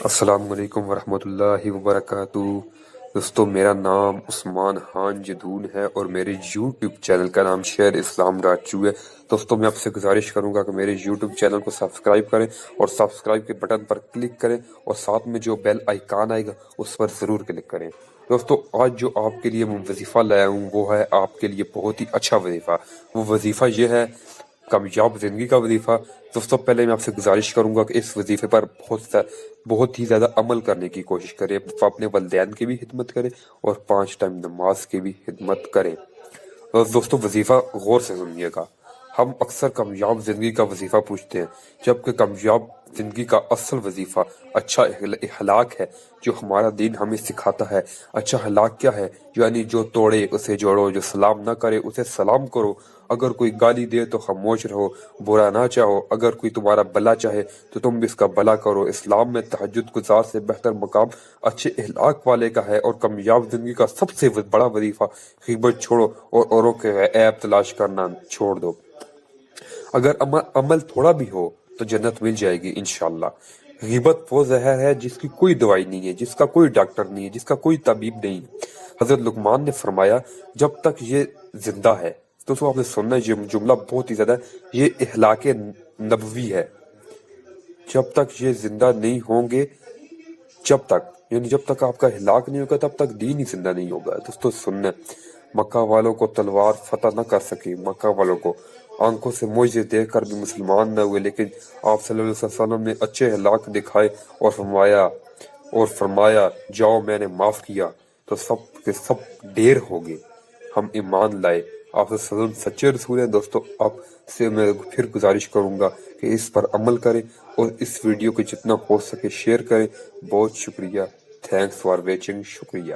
السلام علیکم ورحمۃ اللہ وبرکاتہ۔ دوستو، میرا نام عثمان خان جدون ہے اور میرے یوٹیوب چینل کا نام شیر اسلام ڈاچو ہے۔ دوستو، میں آپ سے گزارش کروں گا کہ میرے یوٹیوب چینل کو سبسکرائب کریں اور سبسکرائب کے بٹن پر کلک کریں اور ساتھ میں جو بیل آئیکن آئے گا اس پر ضرور کلک کریں۔ دوستو، آج جو آپ کے لیے میں وظیفہ لایا ہوں وہ ہے آپ کے لیے بہت ہی اچھا وظیفہ۔ وہ وظیفہ یہ ہے کامیاب زندگی کا وظیفہ۔ دوستو، پہلے میں آپ سے گزارش کروں گا کہ اس وظیفے پر بہت ہی زیادہ عمل کرنے کی کوشش کریں، اپنے والدین کی بھی خدمت کریں اور 5 ٹائم نماز کی بھی خدمت کریں۔ اور دوستو، وظیفہ غور سے سنیے گا۔ ہم اکثر کامیاب زندگی کا وظیفہ پوچھتے ہیں، جبکہ کامیاب زندگی کا اصل وظیفہ اچھا اخلاق ہے، جو ہمارا دین ہمیں سکھاتا ہے۔ اچھا اخلاق کیا ہے؟ یعنی جو توڑے اسے جوڑو، جو سلام نہ کرے اسے سلام کرو، اگر کوئی گالی دے تو خاموش رہو، برا نہ چاہو، اگر کوئی تمہارا بھلا چاہے تو تم بھی اس کا بھلا کرو۔ اسلام میں تہجد گزار سے بہتر مقام اچھے اخلاق والے کا ہے، اور کامیاب زندگی کا سب سے بڑا وظیفہ غیبت چھوڑو اور اوروں کے عیب تلاش کرنا چھوڑ دو۔ اگر عمل تھوڑا بھی ہو تو جنت مل جائے گی انشاءاللہ۔ غیبت وہ زہر ہے جس کی کوئی دوائی نہیں ہے، جس کا کوئی ڈاکٹر نہیں ہے، جس کا کوئی طبیب نہیں ہے۔ حضرت لقمان نے فرمایا، جب تک یہ زندہ ہے، تو آپ نے سننا یہ جملہ بہت ہی زیادہ، یہ اخلاق نبوی ہے، جب تک یہ زندہ نہیں ہوں گے، یعنی جب تک آپ کا اخلاق نہیں ہوگا تب تک دین ہی زندہ نہیں ہوگا۔ دوستو سننا، مکہ والوں کو تلوار فتح نہ کر سکی، مکہ والوں کو آنکھوں سے معجزے دیکھ کر بھی مسلمان نہ ہوئے، لیکن آپ صلی اللہ علیہ وسلم نے اچھے اخلاق دکھائے اور فرمایا جاؤ میں نے معاف کیا، تو سب کے سب ڈیر ہو گئے، ہم ایمان لائے۔ آپ صلی اللہ علیہ وسلم سچے رسول ہیں۔ دوستو، آپ سے میں پھر گزارش کروں گا کہ اس پر عمل کریں اور اس ویڈیو کو جتنا ہو سکے شیئر کریں۔ بہت شکریہ، تھینکس فار واچنگ، شکریہ۔